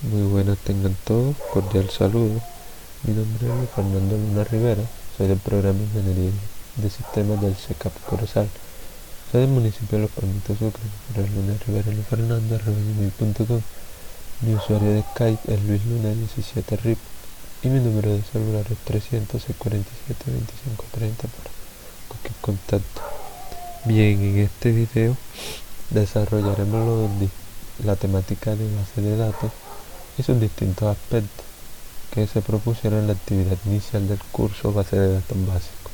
Muy buenas tengan todos, cordial saludo. Mi nombre es Fernando Luna Rivera, soy del programa Ingeniería de Sistemas del CECAP Corozal. Soy del municipio de Los Palmitos Sucre, Luis Luna Rivera y Fernando@gmail.com. Mi usuario de Skype es Luis Luna 17 RIP y mi número de celular es 300 647 2530 para cualquier contacto. Bien, en este video desarrollaremos la temática de base de datos y sus distintos aspectos que se propusieron en la actividad inicial del curso base de datos básico.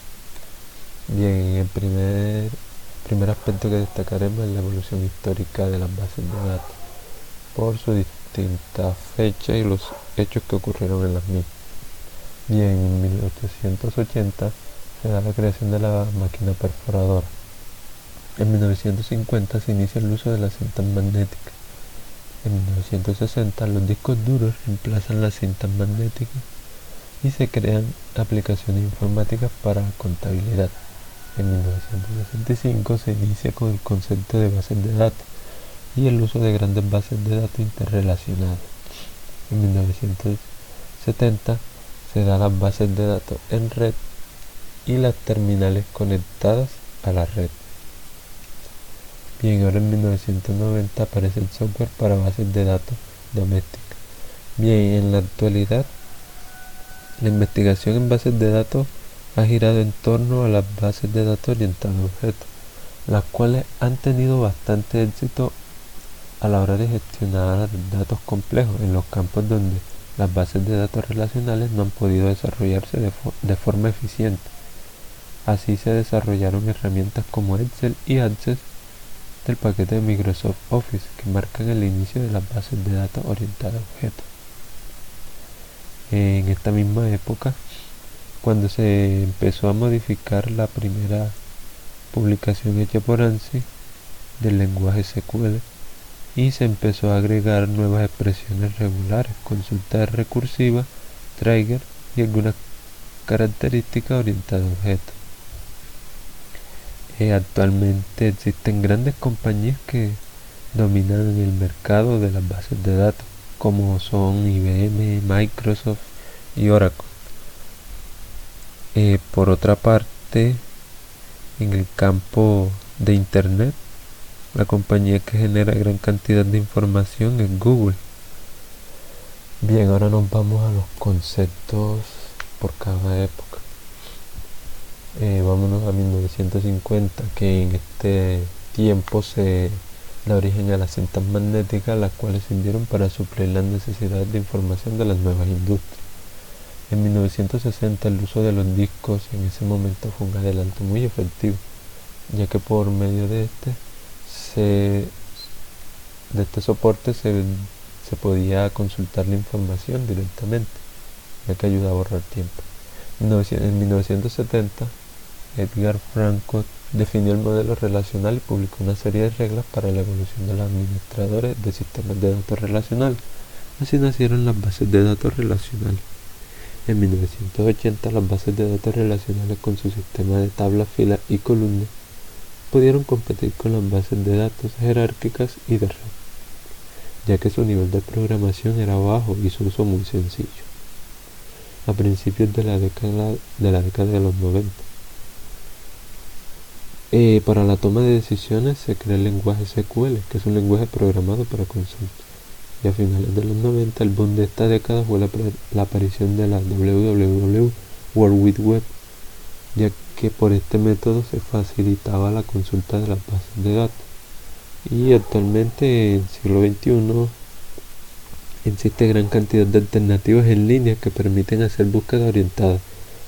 Bien, el primer aspecto que destacaremos es la evolución histórica de las bases de datos por su distintas fechas y los hechos que ocurrieron en las mismas. Bien, en 1880 se da la creación de la máquina perforadora. En 1950 se inicia el uso de las cintas magnéticas. En 1960 los discos duros reemplazan las cintas magnéticas y se crean aplicaciones informáticas para contabilidad. En 1965 se inicia con el concepto de bases de datos y el uso de grandes bases de datos interrelacionadas. En 1970 se da las bases de datos en red y las terminales conectadas a la red. Bien, ahora en 1990 aparece el software para bases de datos domésticas. Bien, en la actualidad la investigación en bases de datos ha girado en torno a las bases de datos orientadas a objetos, las cuales han tenido bastante éxito a la hora de gestionar datos complejos en los campos donde las bases de datos relacionales no han podido desarrollarse de forma eficiente. Así se desarrollaron herramientas como Excel y Access del paquete de Microsoft Office que marcan el inicio de las bases de datos orientadas a objetos. En esta misma época, cuando se empezó a modificar la primera publicación hecha por ANSI del lenguaje SQL y se empezó a agregar nuevas expresiones regulares, consulta recursiva, trigger y algunas características orientadas a objetos. Actualmente existen grandes compañías que dominan el mercado de las bases de datos, como son IBM, Microsoft y Oracle. Por otra parte, en el campo de Internet, la compañía que genera gran cantidad de información es Google. Bien, ahora nos vamos a los conceptos por cada época. Vámonos a 1950, que en este tiempo se da origen a las cintas magnéticas, las cuales sirvieron para suplir las necesidades de información de las nuevas industrias. En 1960 el uso de los discos en ese momento fue un adelanto muy efectivo, ya que por medio de este soporte se podía consultar la información directamente, ya que ayuda a ahorrar tiempo. En 1970 Edgar Franco definió el modelo relacional y publicó una serie de reglas para la evolución de los administradores de sistemas de datos relacionales. Así nacieron las bases de datos relacionales. En 1980 las bases de datos relacionales con su sistema de tablas, filas y columnas pudieron competir con las bases de datos jerárquicas y de red, ya que su nivel de programación era bajo y su uso muy sencillo. A principios de la década de los 90, para la toma de decisiones se crea el lenguaje SQL, que es un lenguaje programado para consulta. Y a finales de los 90, el boom de esta década fue la aparición de la WWW, World Wide Web, ya que por este método se facilitaba la consulta de las bases de datos. Y actualmente, en el siglo XXI, existe gran cantidad de alternativas en línea que permiten hacer búsquedas orientadas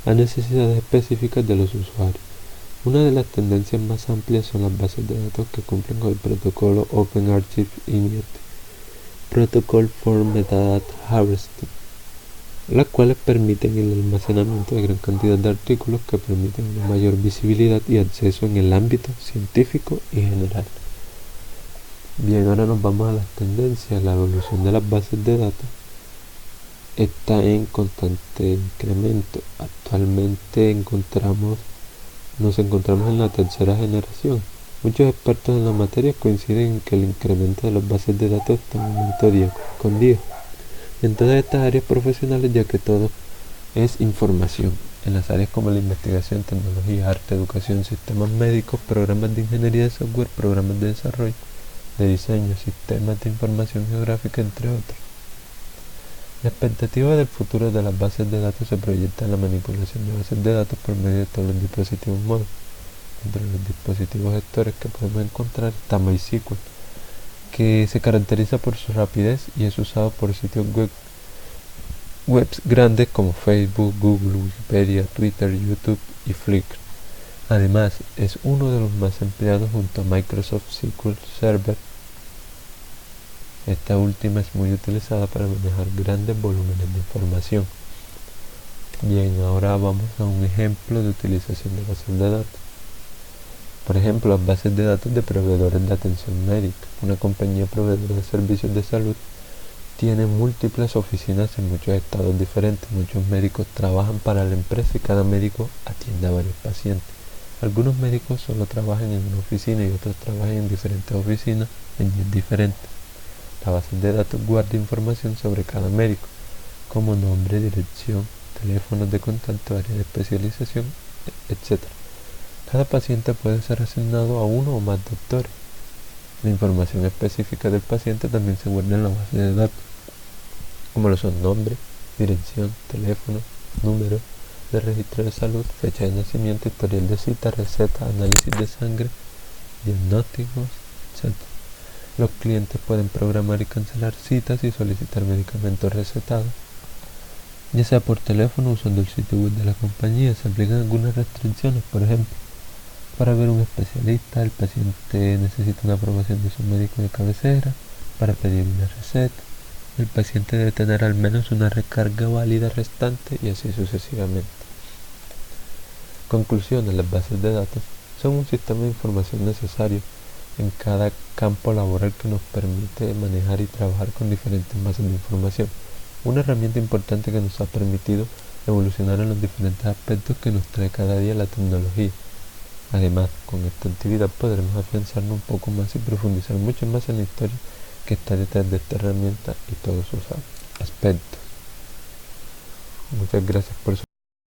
a necesidades específicas de los usuarios. Una de las tendencias más amplias son las bases de datos que cumplen con el protocolo Open Archive Immediate Protocol for Metadata Harvesting, las cuales permiten el almacenamiento de gran cantidad de artículos que permiten una mayor visibilidad y acceso en el ámbito científico y general. Bien, ahora nos vamos a las tendencias. La evolución de las bases de datos está en constante incremento. Actualmente nos encontramos en la tercera generación. Muchos expertos en la materia coinciden en que el incremento de las bases de datos está en aumento día con día. en todas estas áreas profesionales, ya que todo es información. En las áreas como la investigación, tecnología, arte, educación, sistemas médicos, programas de ingeniería de software, programas de desarrollo, de diseño, sistemas de información geográfica, entre otros. La expectativa del futuro de las bases de datos se proyecta en la manipulación de bases de datos por medio de todos los dispositivos móviles. Entre los dispositivos gestores que podemos encontrar está MySQL, que se caracteriza por su rapidez y es usado por sitios webs grandes como Facebook, Google, Wikipedia, Twitter, YouTube y Flickr. Además, es uno de los más empleados junto a Microsoft SQL Server. Esta última es muy utilizada para manejar grandes volúmenes de información. Bien, ahora vamos a un ejemplo de utilización de bases de datos. Por ejemplo, las bases de datos de proveedores de atención médica. Una compañía proveedora de servicios de salud tiene múltiples oficinas en muchos estados diferentes. Muchos médicos trabajan para la empresa y cada médico atiende a varios pacientes. Algunos médicos solo trabajan en una oficina y otros trabajan en diferentes oficinas en días diferentes. La base de datos guarda información sobre cada médico, como nombre, dirección, teléfonos de contacto, área de especialización, etc. Cada paciente puede ser asignado a uno o más doctores. La información específica del paciente también se guarda en la base de datos, como lo son nombre, dirección, teléfono, número de registro de salud, fecha de nacimiento, historial de cita, receta, análisis de sangre, diagnósticos, etc. Los clientes pueden programar y cancelar citas y solicitar medicamentos recetados, ya sea por teléfono o usando el sitio web de la compañía. Se aplican algunas restricciones, por ejemplo, para ver un especialista, el paciente necesita una aprobación de su médico de cabecera. Para pedir una receta, el paciente debe tener al menos una recarga válida restante y así sucesivamente. Conclusiones: las bases de datos son un sistema de información necesario en cada campo laboral que nos permite manejar y trabajar con diferentes bases de información. Una herramienta importante que nos ha permitido evolucionar en los diferentes aspectos que nos trae cada día la tecnología. Además, con esta actividad podremos afianzarnos un poco más y profundizar mucho más en la historia que está detrás de esta herramienta y todos sus aspectos. Muchas gracias por su